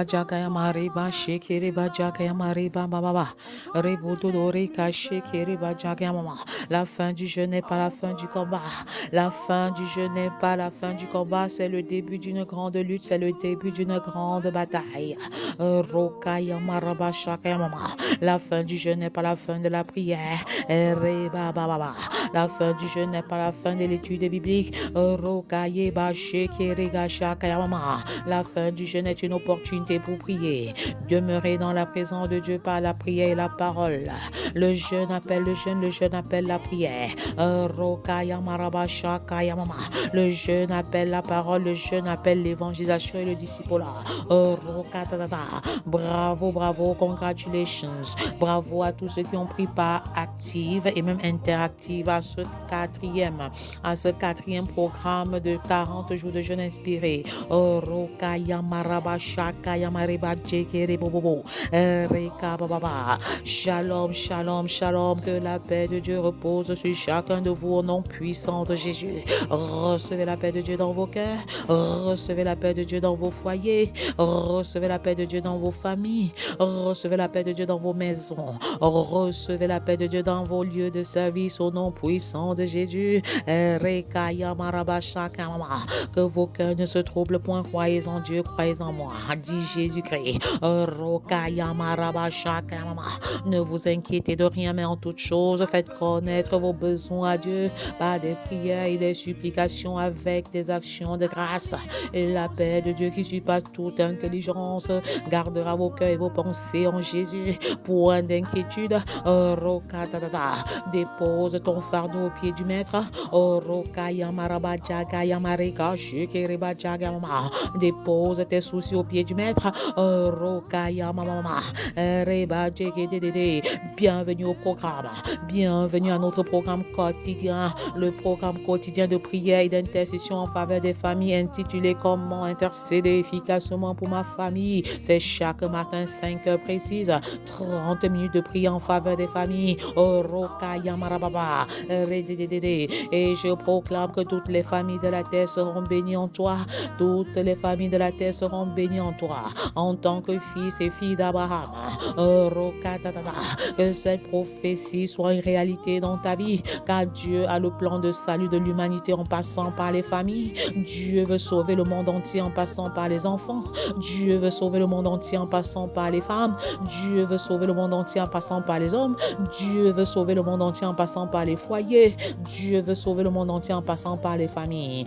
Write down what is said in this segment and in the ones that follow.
Jakaya Mariba Shekere Jakaya Mariba Baba Rebodore Kashekere Jakaya Mama. La fin du jeu n'est pas la fin du combat. La fin du jeu n'est pas la fin du combat. C'est le début d'une grande lutte. C'est le début d'une grande bataille. Rokaya Maraba Shakaya Mama. La fin du jeu n'est pas la fin de la prière. Reba Baba. La fin du jeu n'est pas la fin de l'étude biblique. Rokaye Bashekere Shakaya Mama. La fin du jeûne est une opportunité pour prier. Demeurer dans la présence de Dieu par la prière et la parole. Le jeûne appelle le jeûne, le jeûne appelle la prière. Rokaya Marabasha Kaya Mama. Le jeûne appelle la parole, le jeûne appelle l'évangélisation et le discipulat. Bravo, bravo, congratulations. Bravo à tous ceux qui ont pris part active et même interactive à ce quatrième programme de 40 jours de jeûne inspiré. Rokaya Marabasha Kaya Mariba Jekere Bobo Reka Baba. Shalom, shalom, shalom. Que la paix de Dieu repose sur chacun de vous au nom puissant de Jésus. Recevez la paix de Dieu dans vos cœurs. Recevez la paix de Dieu dans vos foyers. Recevez la paix de Dieu dans vos familles. Recevez la paix de Dieu dans vos maisons. Recevez la paix de Dieu dans vos lieux de service au nom puissant de Jésus. Rekaya Marabasha Kama. Que vos cœurs ne se troublent point. Croyez en Dieu, croyez en moi, dit Jésus-Christ. Rokaya Marabasha Kama. Ne vous inquiétez de rien, mais en toute chose, faites connaître vos besoins à Dieu par des prières et des supplications avec des actions de grâce. Et la paix de Dieu qui surpasse toute intelligence gardera vos cœurs et vos pensées en Jésus. Point d'inquiétude. Dépose ton fardeau au pied du maître. Rokaya Marabajagaya Mareka Shikeriba Jagama. Dépose tes soucis au pied du maître. Rokaya Mama. Reba Jegedede. Bienvenue au programme. Bienvenue à notre programme quotidien. Le programme quotidien de prière et d'intercession en faveur des familles intitulé Comment intercéder efficacement pour ma famille. C'est chaque matin 5 heures précises. 30 minutes de prière en faveur des familles. Rokaya Marababa. Et je proclame que toutes les familles de la terre seront bénies en toi. Toutes les familles de la terre seront bénies en toi. En tant que fils et filles d'Abraham. Que cette prophétie soit une réalité dans ta vie. Car Dieu a le plan de salut de l'humanité en passant par les familles. Dieu veut sauver le monde entier en passant par les enfants. Dieu veut sauver le monde entier en passant par les femmes. Dieu veut sauver le monde entier en passant par les hommes. Dieu veut sauver le monde entier en passant par les foyers. Dieu veut sauver le monde entier en passant par les familles.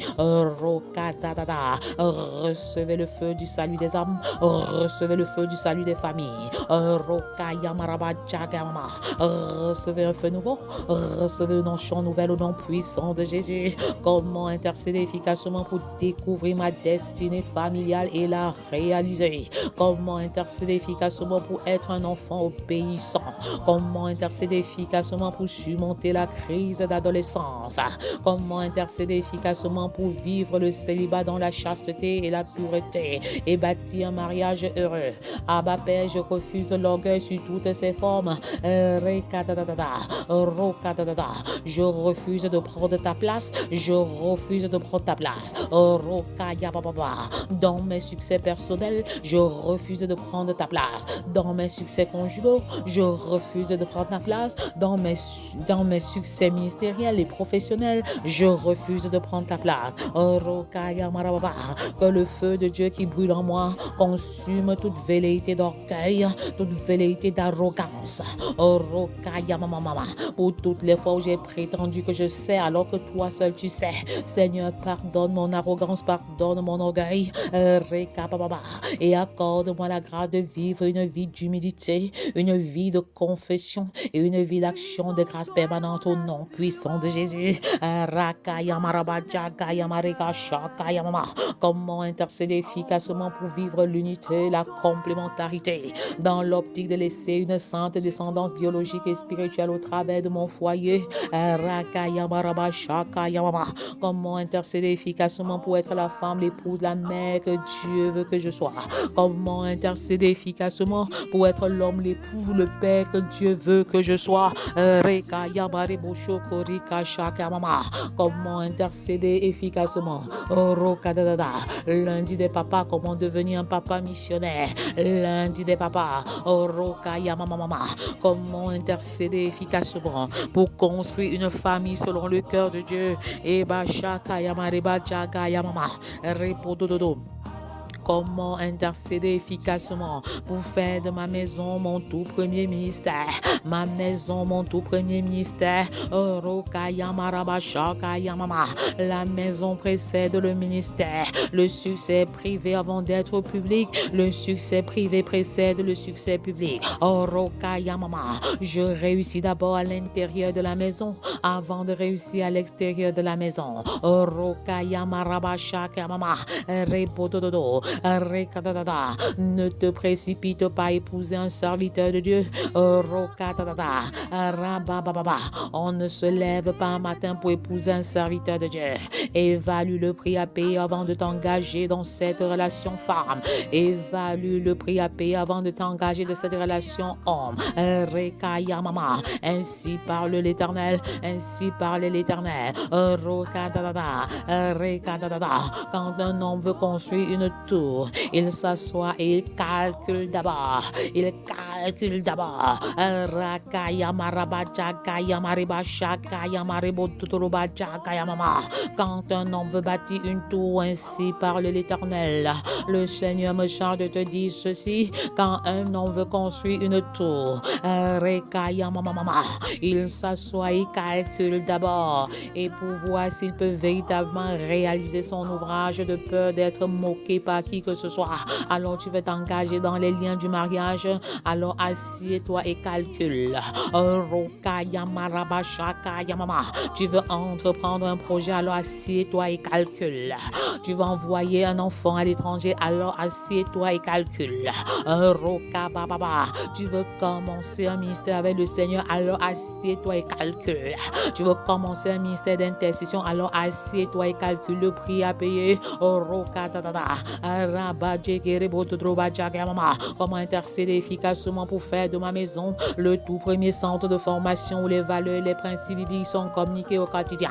Recevez le feu du salut des âmes. Recevez le feu du salut des familles. Recevez un feu nouveau. Recevez une onction nouvelle au nom puissant de Jésus. Comment intercéder efficacement pour découvrir ma destinée familiale et la réaliser. Comment intercéder efficacement pour être un enfant obéissant. Comment intercéder efficacement pour surmonter la crise d'adolescence. Comment intercéder efficacement pour vivre le célibat dans la chasteté et la pureté et bâtir un mariage heureux. Abba Père, je refuse l'orgueil sur toutes ses formes. Je refuse de prendre ta place. Je refuse de prendre ta place. Dans mes succès personnels, je refuse de prendre ta place. Dans mes succès conjugaux, je refuse de prendre ta place. Dans mes succès ministériels et professionnels, je refuse de prendre ta place. Que le feu de Dieu qui brûle en moi consume toute velléité d'orgueil, toute velléité d'arrogance. Pour toutes les fois où j'ai prétendu que je sais alors que toi seul tu sais. Seigneur, pardonne mon arrogance, pardonne mon orgueil. Et accorde-moi la grâce de vivre une vie d'humilité, une vie de confession et une vie d'action de grâce permanente au nom puissant de Jésus. Comment intercéder efficacement pour vivre l'unité, la complémentarité, dans l'optique de laisser une sainte descendance biologique et spirituelle au travers de mon foyer. Comment intercéder efficacement pour être la femme, l'épouse, la mère que Dieu veut que je sois. Comment intercéder efficacement pour être l'homme, l'époux, le père que Dieu veut que je sois. Comment intercéder efficacement. Lundi des papas, comment devenir un papa missionnaire, lundi des papas, Orokaya mama, comment intercéder efficacement pour construire une famille selon le cœur de Dieu, et Bachaka Yamareba Jaga Yamama, Repododo. Comment intercéder efficacement pour faire de ma maison mon tout premier ministère. Ma maison, mon tout premier ministère. La maison précède le ministère. Le succès privé avant d'être public. Le succès privé précède le succès public. Je réussis d'abord à l'intérieur de la maison avant de réussir à l'extérieur de la maison. Ne te précipite pas à épouser un serviteur de Dieu. On ne se lève pas un matin pour épouser un serviteur de Dieu. Évalue le prix à payer avant de t'engager dans cette relation femme. Évalue le prix à payer avant de t'engager dans cette relation homme. Ainsi parle l'Éternel. Ainsi parle l'Éternel. Quand un homme veut construire une tour, il s'assoit et il calcule d'abord. Il calcule d'abord. Quand un homme veut bâtir une tour, ainsi parle l'Éternel. Le Seigneur me charge de te dire ceci. Quand un homme veut construire une tour, il s'assoit et calcule d'abord. Et pour voir s'il peut véritablement réaliser son ouvrage de peur d'être moqué par qui que ce soit. Alors tu veux t'engager dans les liens du mariage. Alors assieds-toi et calcule. Tu veux entreprendre un projet, alors assieds-toi et calcule. Tu veux envoyer un enfant à l'étranger, alors assieds-toi et calcule. Tu veux commencer un ministère avec le Seigneur, alors assieds-toi et calcule. Tu veux commencer un ministère d'intercession, alors assieds-toi et calcule le prix à payer. Comment intercéder efficacement pour faire de ma maison le tout premier centre de formation où les valeurs et les principes bibliques sont communiqués au quotidien.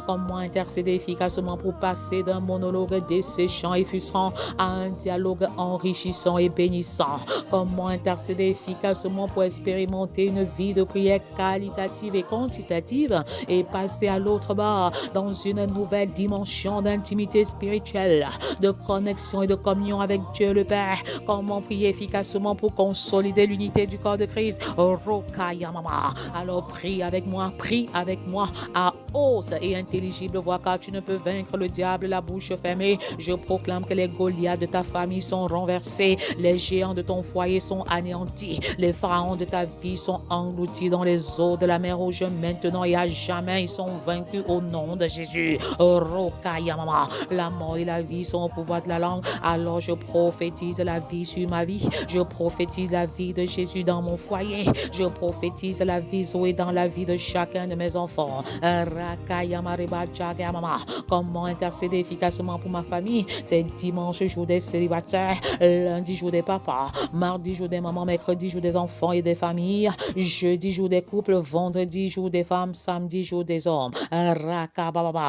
Comment intercéder efficacement pour passer d'un monologue desséchant et frustrant à un dialogue enrichissant et bénissant. Comment intercéder efficacement pour expérimenter une vie de prière qualitative et quantitative et passer à l'autre bord dans une nouvelle dimension d'intimité spirituelle, de connexion et de communion avec Dieu le Père. Comment prier efficacement pour consolider l'unité du corps de Christ. Alors prie avec moi à haute et intelligible voix, car tu ne peux vaincre le diable la bouche fermée. Je proclame que les Goliaths de ta famille sont renversés, les géants de ton foyer sont anéantis, les pharaons de ta vie sont engloutis dans les eaux de la mer Rouge maintenant et à jamais. Ils sont vaincus au nom de Jésus. La mort et la vie sont au pouvoir de la langue. Alors je prophétise la vie sur ma vie. Je prophétise la vie de Jésus dans mon foyer. Je prophétise la vie Zoé dans la vie de chacun de mes enfants. Comment intercéder efficacement pour ma famille? C'est dimanche, jour des célibataires, lundi, jour des papas, mardi, jour des mamans, mercredi, jour des enfants et des familles, jeudi, jour des couples, vendredi, jour des femmes, samedi, jour des hommes.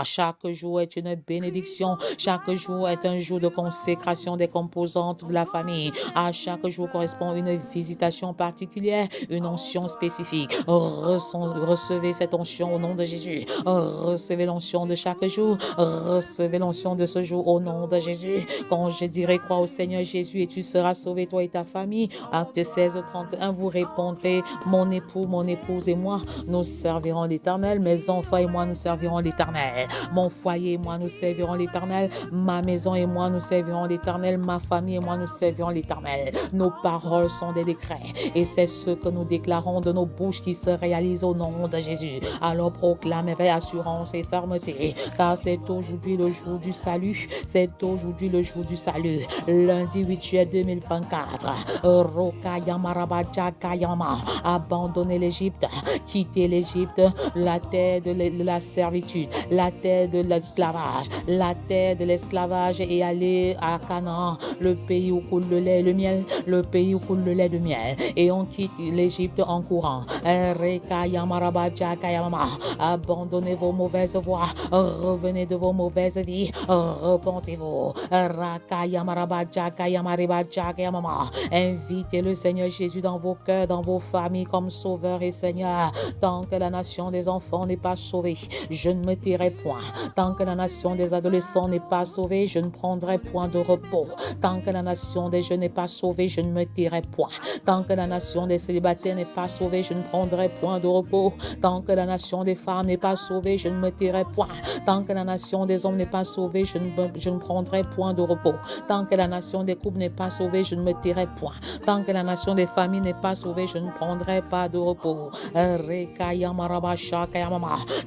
Chaque jour est une bénédiction. Chaque jour est un jour de consécration des composantes de la famille. À chaque jour correspond une visitation particulière, une onction spécifique. Recevez cette onction au nom de Jésus. Recevez l'onction de chaque jour. Recevez l'onction de ce jour au nom de Jésus. Quand je dirai crois au Seigneur Jésus et tu seras sauvé, toi et ta famille. Acte 16:31, vous répondrez, mon époux, mon épouse et moi, nous servirons l'Éternel. Mes enfants et moi, nous servirons l'Éternel. Mon foyer et moi, nous servirons l'Éternel. Ma maison et moi, nous servirons l'Éternel. Ma famille et moi, nous servirons l'Éternel. Nos paroles sont des décrets et c'est ce que nous déclarons de nos bouches qui se réalise au nom de Jésus. Alors proclame avec assurance et fermeté, car c'est aujourd'hui le jour du salut. C'est aujourd'hui le jour du salut. Lundi 8 juillet 2024. Abandonner l'Égypte, quitter l'Égypte, la terre de la servitude, la terre de l'esclavage, et aller à Canaan, le pays où coule le lait et le miel. l'Éternel, le pays où coule le lait de miel, et on quitte l'Égypte en courant. Abandonnez vos mauvaises voies, revenez de vos mauvaises vies, repentez-vous. Invitez le Seigneur Jésus dans vos cœurs, dans vos familles comme Sauveur et Seigneur. Tant que la nation des enfants n'est pas sauvée, je ne me tairai point. Tant que la nation des adolescents n'est pas sauvée, je ne prendrai point de repos. Tant que la nation des jeunes n'est pas sauvée, je ne me tairai point. Tant que la nation des célibataires n'est pas sauvée, je ne prendrai point de repos. Tant que la nation des femmes n'est pas sauvée, je ne me tairai point. Tant que la nation des hommes n'est pas sauvée, je ne prendrai point de repos. Tant que la nation des couples n'est pas sauvée, je ne me tairai point. Tant que la nation des familles n'est pas sauvée, je ne prendrai pas de repos.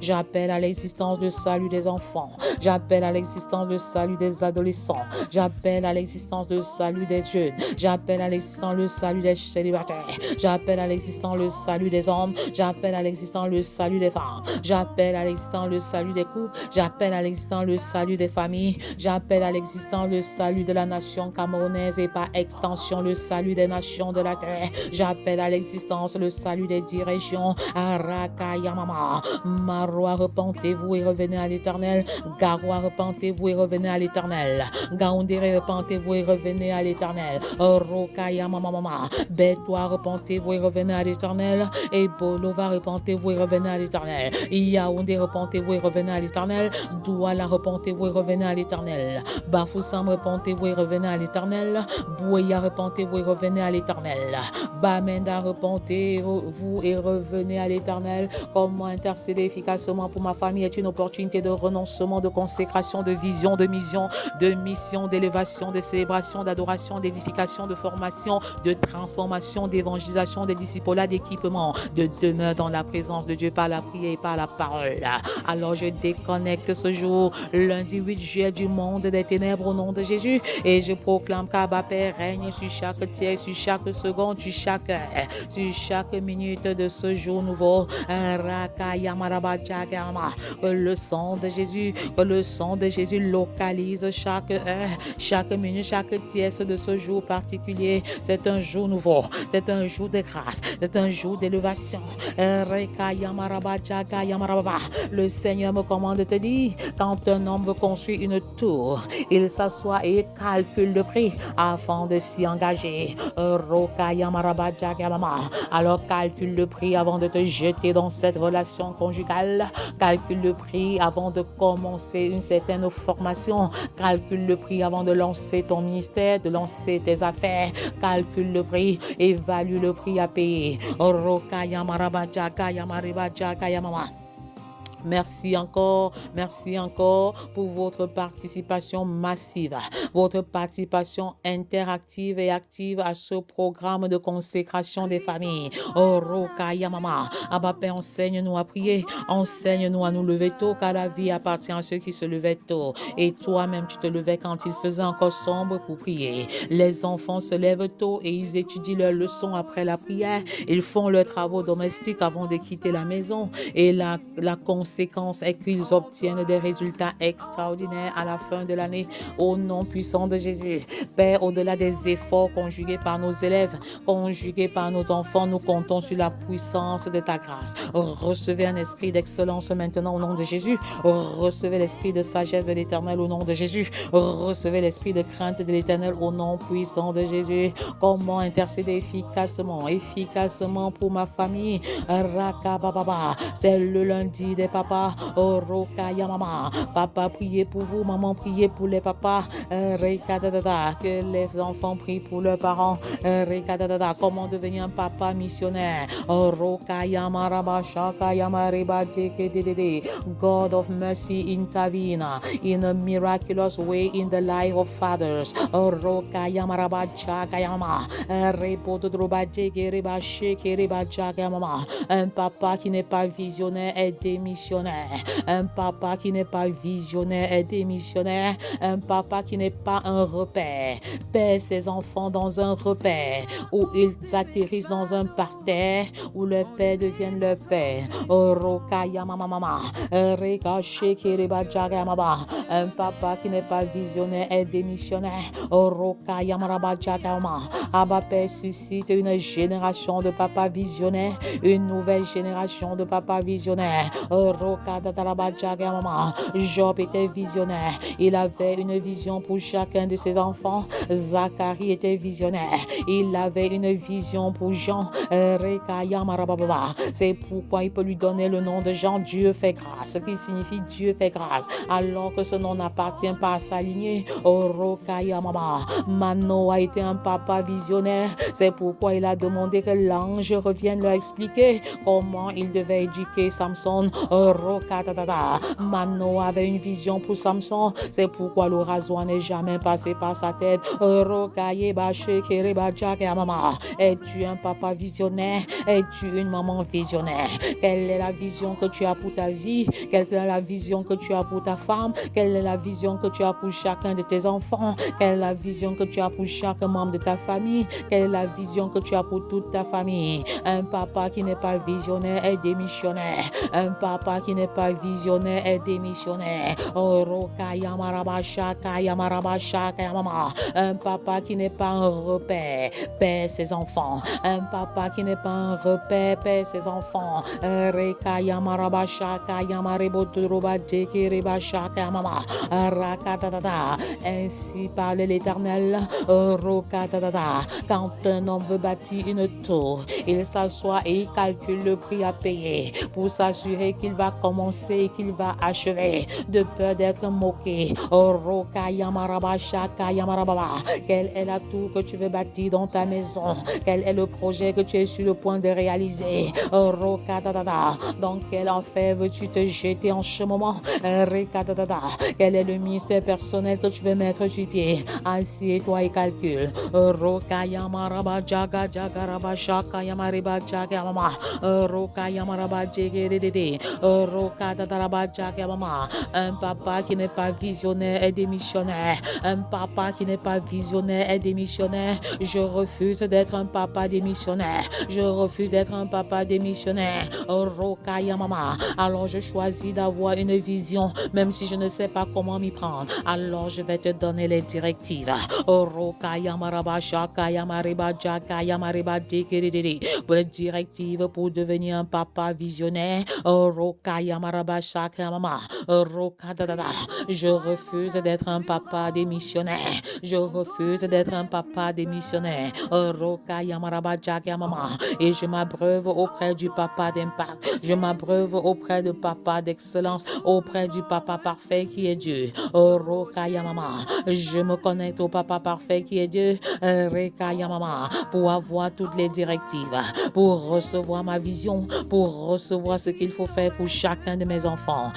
J'appelle à l'existence le salut des enfants. J'appelle à l'existence le salut des adolescents. J'appelle à l'existence le salut des jeunes. J'appelle à l'existence le salut des célibataires. J'appelle à l'existence le salut des hommes. J'appelle à l'existence le salut des femmes. J'appelle à l'existence le salut des couples. J'appelle à l'existence le salut des familles. J'appelle à l'existence le salut de la nation camerounaise et par extension le salut des nations de la terre. J'appelle à l'existence le salut des 10 régions. Arakayamama. Marois, repentez-vous et revenez à l'Éternel. Garoua, repentez-vous et revenez à l'Éternel. Gaoundéré, repentez-vous et revenez à l'Éternel. Rokayamamama. Bétois, repentez-vous et revenez à l'Éternel. Et Bolova, repentez-vous et revenez à l'Éternel. Yaoundé, repentez-vous et revenez à l'Éternel. Douala, repentez-vous et revenez à l'Éternel. Bafoussam, repentez-vous et revenez à l'Éternel. Bouya, repentez-vous et revenez à l'Éternel. Bamenda, repentez-vous et revenez à l'Éternel. Comment intercéder efficacement pour ma famille est une opportunité de renoncement, de consécration, de vision, de mission, d'élévation, de célébration, d'adoration, d'édification, de formation, de transformation, d'évangélisation, de discipolat, d'équipement, de demeure dans la présence de Dieu par la prière et par la parole. Alors je déconnecte ce jour, lundi 8 juillet, du monde des ténèbres au nom de Jésus, et je proclame qu'Abba Père règne sur chaque tiers, sur chaque seconde, sur chaque minute de ce jour nouveau. Que le sang de Jésus localise chaque heure, chaque minute, chaque tiers de ce jour particulier. C'est un jour nouveau, c'est un jour de grâce, c'est un jour d'élévation. Le Seigneur me commande de te dire, quand un homme veut construire une tour, il s'assoit et calcule le prix avant de s'y engager. Alors calcule le prix avant de te jeter dans cette relation conjugale. Calcule le prix avant de commencer une certaine formation. Calcule le prix avant de lancer ton ministère, de lancer tes affaires. Calcule le prix, évalue le prix à payer. Merci encore pour votre participation massive, votre participation interactive et active à ce programme de consécration des familles. Abba Père, enseigne-nous à prier, enseigne-nous à nous lever tôt, car la vie appartient à ceux qui se levaient tôt. Et toi-même, tu te levais quand il faisait encore sombre pour prier. Les enfants se lèvent tôt et ils étudient leurs leçons après la prière. Ils font leurs travaux domestiques avant de quitter la maison. Et la conséquence est qu'ils obtiennent des résultats extraordinaires à la fin de l'année au nom puissant de Jésus. Père, au-delà des efforts conjugués par nos élèves, conjugués par nos enfants, nous comptons sur la puissance de ta grâce. Recevez un esprit d'excellence maintenant au nom de Jésus. Recevez l'esprit de sagesse de l'Éternel au nom de Jésus. Recevez l'esprit de crainte de l'Éternel au nom puissant de Jésus. Comment intercéder efficacement pour ma famille. Rakababa, c'est le lundi des papas. Orokayamama. Papa, priez pour vous. Maman, priez pour les papas. Que les enfants prient pour leurs parents. Comment devenir un papa missionnaire. God of mercy, intervene in a miraculous way in the life of fathers. Un papa qui n'est pas visionnaire est démissionnaire. démissionnaire. Un papa qui n'est pas visionnaire est démissionnaire. Un papa qui n'est pas un repère perd ses enfants dans un repère où ils atterrissent dans un parterre où le père devienne leur père. Orokaya mama mama. Rekache kiriba jaga mama. Un papa qui n'est pas visionnaire est démissionnaire. Orokaya maraba jaga mama. Abba Père suscite une génération de papas visionnaires, une nouvelle génération de papas visionnaires. Orokada daraba jaga mama. Job était visionnaire. Il avait une vision pour chacun de ses enfants. Zacharie était visionnaire. Il avait une vision pour Jean. C'est pourquoi il peut lui donner le nom de Jean. Dieu fait grâce, qui signifie Dieu fait grâce, alors que ce nom n'appartient pas à sa lignée. Mano a été un papa visionnaire. C'est pourquoi il a demandé que l'ange revienne leur expliquer comment il devait éduquer Samson. Mano avait une vision pour Samson. C'est pourquoi le rasoir n'est jamais passé par sa tête. Es-tu un papa visionnaire? Es-tu une maman visionnaire? Quelle est la vision que tu as pour ta vie? Quelle est la vision que tu as pour ta femme? Quelle est la vision que tu as pour chacun de tes enfants? Quelle est la vision que tu as pour chaque membre de ta famille? Quelle est la vision que tu as pour toute ta famille? Un papa qui n'est pas visionnaire est démissionnaire. Un papa qui n'est pas visionnaire est démissionnaire. Un papa qui n'est pas un repère perd ses enfants. Un papa qui n'est pas un repère perd ses enfants. Ainsi parle l'Éternel. Quand un homme veut bâtir une tour, il s'assoit et il calcule le prix à payer pour s'assurer qu'il va commencer et qu'il va achever, de peur d'être moqué. Quelle est la tour que tu veux bâtir dans ta maison? Quel est le projet que tu es sur le point de réaliser? Dans quel enfer veux-tu te jeter en ce moment? Quel est le ministère personnel que tu veux mettre sur pied? Assieds-toi et calcule. Un papa qui n'est pas visionnaire est démissionnaire. Un papa qui n'est pas visionnaire est démissionnaire. Je refuse d'être un papa démissionnaire. Je refuse d'être un papa démissionnaire. Alors je choisis d'avoir une vision, même si je ne sais pas comment m'y prendre. Alors je vais te donner les directives. Les directives pour devenir un papa visionnaire. Je refuse d'être un papa démissionnaire. Je refuse d'être un papa démissionnaire. Et je m'abreuve auprès du papa d'impact. Je m'abreuve auprès du papa d'excellence, auprès du papa parfait qui est Dieu. Je me connecte au papa parfait qui est Dieu. Pour avoir toutes les directives, pour recevoir ma vision, pour recevoir ce qu'il faut faire pour chacun de mes enfants.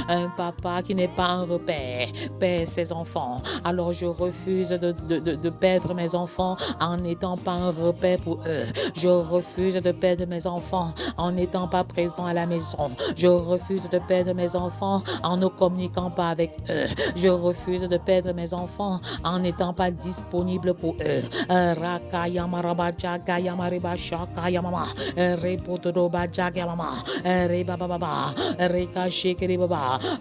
Un papa qui n'est pas un repère perd ses enfants. Alors je refuse de perdre mes enfants en n'étant pas un repère pour eux. Je refuse de perdre mes enfants en n'étant pas présent à la maison. Je refuse de perdre mes enfants en ne communiquant pas avec eux. Je refuse de perdre mes enfants en n'étant pas disponible pour eux.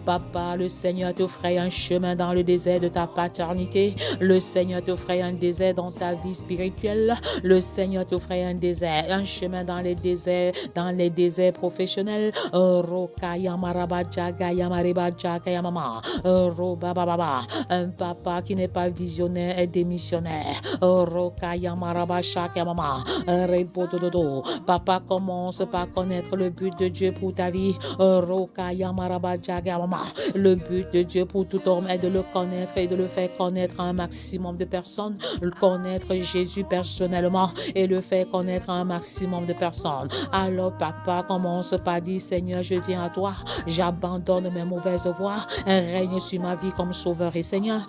Papa, le Seigneur t'offrait un chemin dans le désert de ta paternité. Le Seigneur t'offrait un désert dans ta vie spirituelle. Le Seigneur t'offrait un désert, un chemin dans les déserts professionnels. Un papa qui n'est pas visionnaire est démissionnaire. Papa commence par connaître le but de Dieu pour ta vie. Le but de Dieu pour tout homme est de le connaître et de le faire connaître à un maximum de personnes. Connaître Jésus personnellement et le faire connaître à un maximum de personnes. Alors papa commence par dire: Seigneur, je viens à toi. J'abandonne mes mauvaises voies. Règne sur ma vie comme sauveur et Seigneur.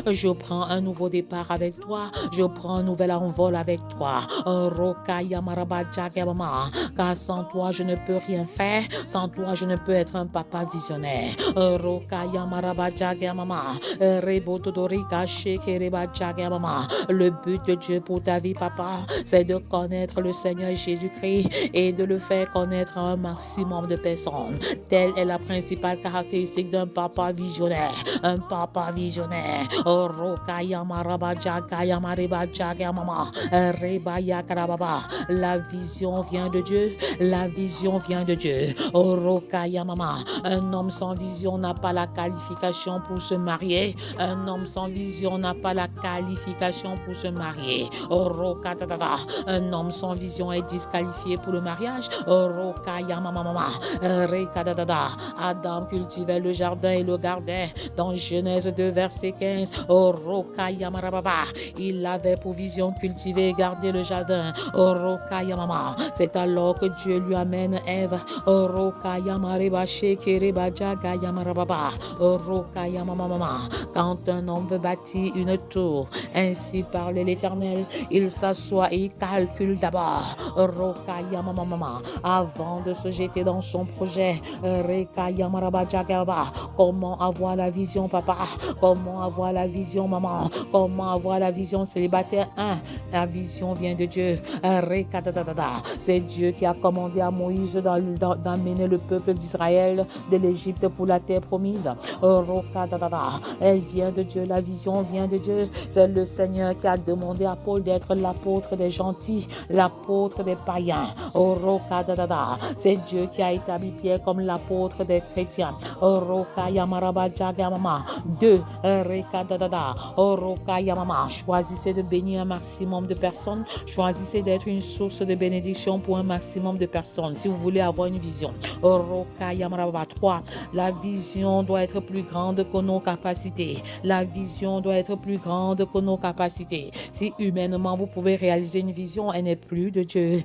Je prends un nouveau nouveau départ avec toi. Je prends un nouvel envol avec toi. Rokaya Marabadjaga Mama. Car sans toi, je ne peux rien faire. Sans toi, je ne peux être un papa visionnaire. Rokaya Marabadjaga Mama. Rebotodorika Shekerebadjaga Mama. Le but de Dieu pour ta vie, papa, c'est de connaître le Seigneur Jésus-Christ et de le faire connaître à un maximum de personnes. Telle est la principale caractéristique d'un papa visionnaire. Un papa visionnaire. Rokaya Marabadjaga Maribadjaga Mama. Rebaya Karababa. La vision vient de Dieu. La vision vient de Dieu. Rokaya Mama. Un homme sans vision n'a pas la qualification pour se marier. Un homme sans vision n'a pas la qualification pour se marier. Rokatata. Un homme sans vision est disqualifié pour le mariage. Rokaya Mama. Rekadada. Adam cultivait le jardin et le gardait. Dans Genèse 2, verset 15. Rokaya Marababa. Il avait pour vision cultiver et garder le jardin. Rokaya Mama. C'est alors que Dieu lui amène Ève. Rokaya Mariba Shekereba Jagaya Marababa. Rokaya Mama. Quand un homme veut bâtir une tour, ainsi parle l'Éternel, il s'assoit et il calcule d'abord. Rokaya Mama. Avant de se jeter dans son projet. Rekaya Maraba Jagaba. Comment avoir la vision, papa? Comment avoir la vision, maman? Comment avoir la vision célibataire? La vision vient de Dieu. C'est Dieu qui a commandé à Moïse d'amener le peuple d'Israël de l'Égypte pour la terre promise. Elle vient de Dieu, la vision vient de Dieu. C'est le Seigneur qui a demandé à Paul d'être l'apôtre des gentils, l'apôtre des païens. C'est Dieu qui a établi Pierre comme l'apôtre des chrétiens. Deux. Choisissez de bénir un maximum de personnes. Choisissez d'être une source de bénédiction pour un maximum de personnes. Si vous voulez avoir une vision. 3. La vision doit être plus grande que nos capacités. La vision doit être plus grande que nos capacités. Si humainement vous pouvez réaliser une vision, elle n'est plus de Dieu.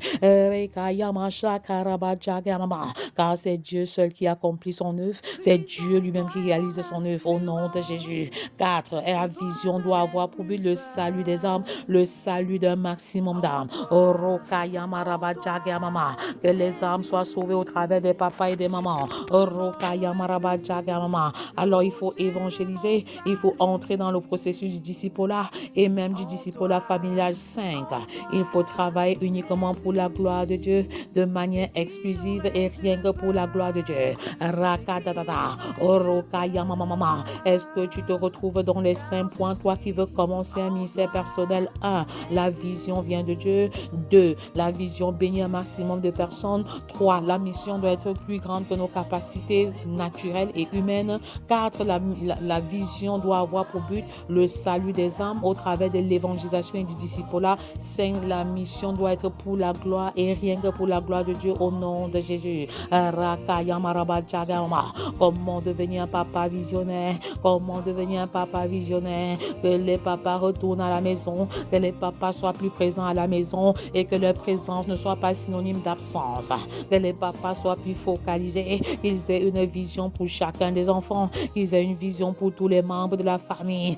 Car c'est Dieu seul qui accomplit son œuvre. C'est Dieu lui-même qui réalise son œuvre au nom de Jésus. 4. La vision doit avoir pour but le salut des âmes, le salut d'un maximum d'âmes. Que les âmes soient sauvées au travers des papas et des mamans. Alors il faut évangéliser, il faut entrer dans le processus du discipulat et même du discipulat familial 5. Il faut travailler uniquement pour la gloire de Dieu, de manière exclusive et rien que pour la gloire de Dieu. Est-ce que tu te retrouves dans les 5 points, toi qui veux commencer un ministère personnel? 1. La vision vient de Dieu. 2. La vision bénit un maximum de personnes. 3. La mission doit être plus grande que nos capacités naturelles et humaines. 4. La vision doit avoir pour but le salut des âmes au travers de l'évangélisation et du discipulat. 5. La mission doit être pour la gloire et rien que pour la gloire de Dieu au nom de Jésus. Comment devenir un papa visionnaire? Comment devenir un papa visionnaire? Que les papas retournent à la maison, que les papas soient plus présents à la maison et que leur présence ne soit pas synonyme d'absence. Que les papas soient plus focalisés, qu'ils aient une vision pour chacun des enfants, qu'ils aient une vision pour tous les membres de la famille.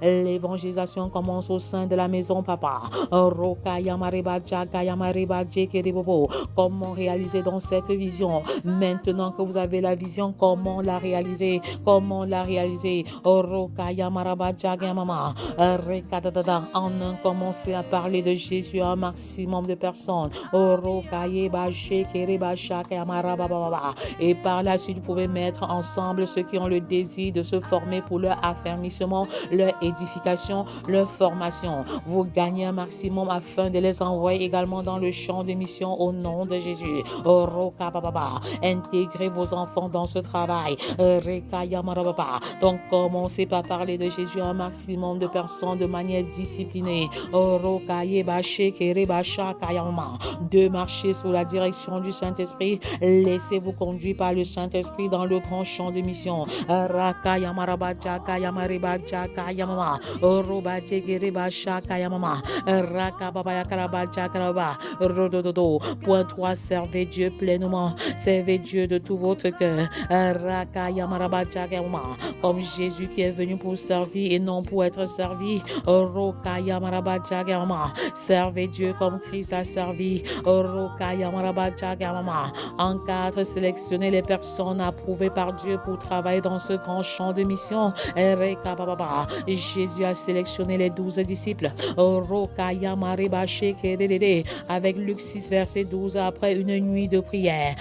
L'évangélisation commence au sein de la maison, papa. Comment réaliser dans cette vision? Maintenant que vous avez la vision, comment la réaliser? Comment la réaliser? En commencer à parler de Jésus à un maximum de personnes. Et par la suite, vous pouvez mettre ensemble ceux qui ont le désir de se former pour leur affermissement, leur édification, leur formation. Vous gagnez un maximum afin de les envoyer également dans le champ de mission au nom de Jésus. Intégrez vos enfants dans ce travail. Donc, commencez par parler de Jésus à un maximum de personnes de manière disciplinée. De marcher sous la direction du Saint-Esprit. Laissez-vous conduire par le Saint-Esprit dans le grand champ de mission. Point 3, servez Dieu pleinement. Servez Dieu de tout votre cœur. Comme Jésus Jésus qui est venu pour servir et non pour être servi. Servez Dieu comme Christ a servi. En 4, sélectionnez les personnes approuvées par Dieu pour travailler dans ce grand champ de mission. Jésus a sélectionné les 12 disciples. Avec Luc 6, verset 12, après une nuit de prière.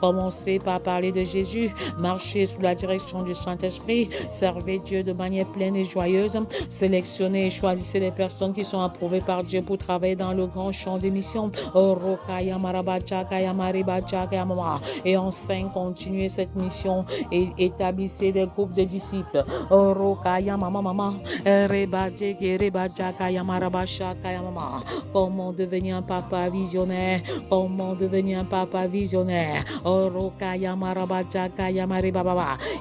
Commencez par parler de Jésus, marchez sous la direction du Saint-Esprit, servez Dieu de manière pleine et joyeuse, sélectionnez et choisissez les personnes qui sont approuvées par Dieu pour travailler dans le grand champ de mission. Et en 5, continuez cette mission et établissez des groupes de disciples. Comment devenir un papa visionnaire? Comment devenir un papa visionnaire?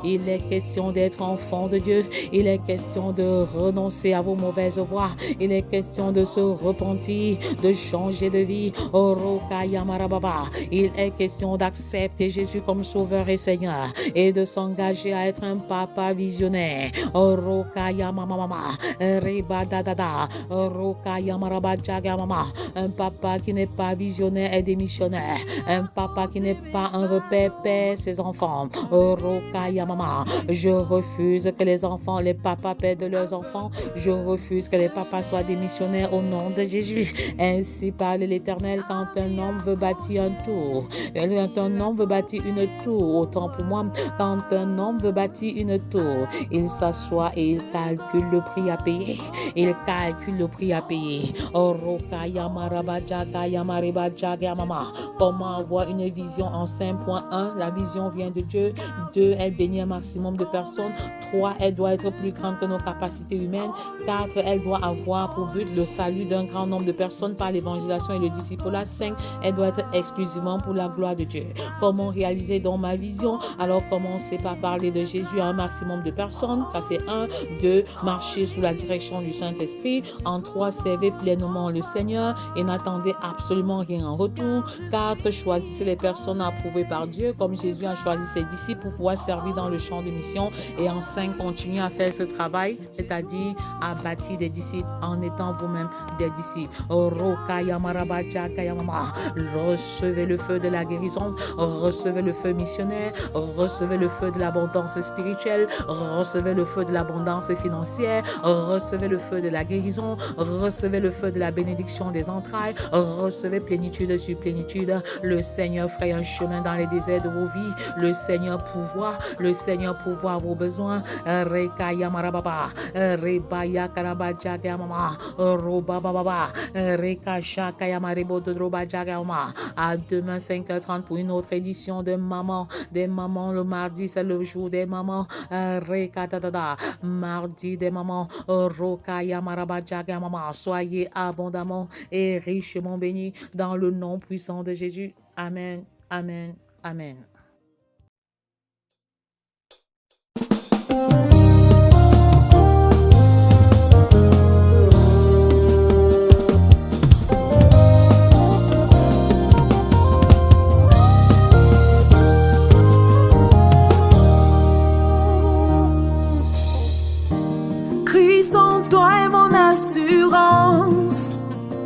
Il est question d'être enfant de Dieu. Il est question de renoncer à vos mauvaises voies. Il est question de se repentir, de changer de vie. Il est question d'accepter Jésus comme Sauveur et Seigneur et de s'engager à être un papa visionnaire. Un papa qui n'est pas visionnaire est démissionnaire. Un papa qui n'est pas un repère perd ses enfants. Je refuse que les papas perdent leurs enfants. Je refuse que les papas soient démissionnaires au nom de Jésus. Ainsi parle l'Éternel, quand un homme veut bâtir un tour. Quand un homme veut bâtir une tour, autant pour moi, quand un homme veut bâtir une tour, il s'assoit et il calcule le prix à payer. Il calcule le prix à payer. Comment avoir une vision en 5.1? La vision vient de Dieu. 2, elle bénit un maximum de personnes. 3, elle doit être plus grande que nos capacités humaines. 4, elle doit avoir pour but le salut d'un grand nombre de personnes par l'évangélisation et le discipulat. 5, elle doit être exclusivement pour la gloire de Dieu. Comment réaliser dans ma vision? Alors commencez par parler de Jésus à un maximum de personnes. Ça c'est 1. 2, marcher sous la direction du Saint-Esprit. En 3, servez pleinement le Seigneur et n'attendez absolument rien en retour. 4, choisissez les personnes approuvées par Dieu comme Jésus a choisi ses disciples pour pouvoir servir dans le champ de mission. Et en 5, continuez à faire ce travail, c'est-à-dire à bâtir des disciples en étant vous-même des disciples. Recevez le feu de la guérison, recevez le feu missionnaire, recevez le feu de l'abondance spirituelle, recevez le feu de l'abondance financière, recevez le feu de la guérison, recevez le feu de la bénédiction des entrailles, recevez plénitude sur plénitude. Le Seigneur ferait un chemin dans les déserts de vos vies. Le Seigneur pourvoit vos besoins. À demain 5h30 pour une autre édition de Maman. Des mamans, le mardi c'est le jour des mamans. Mardi des mamans. Soyez abondamment et richement bénis dans le nom puissant de Jésus. Amen, amen, amen. Christ en toi est mon assurance,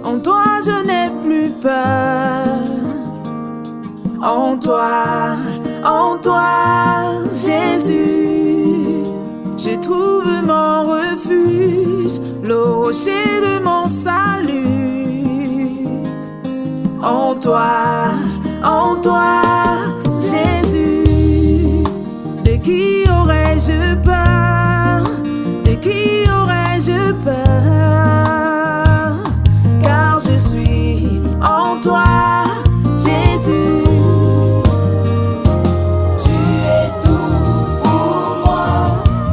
en toi je n'ai plus peur. En toi, Jésus, je trouve mon refuge, le rocher de mon salut. En toi, Jésus, de qui aurais-je peur? De qui aurais-je peur? Car je suis en toi, Jésus. Tu es tout pour moi.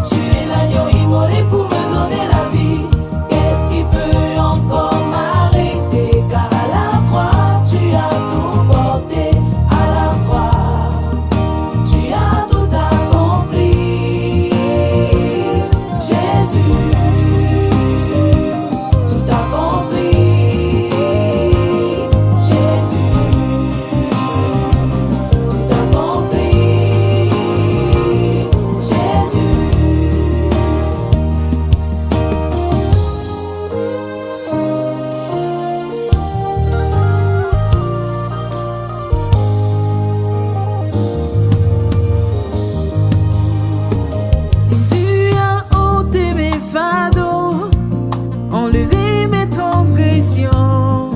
Tu es l'agneau immolé pour me donner la vie. Qu'est-ce qui peut encore m'arrêter? Car à la croix, tu as tout porté. À la croix, tu as tout accompli. Jésus, enlever mes transgressions.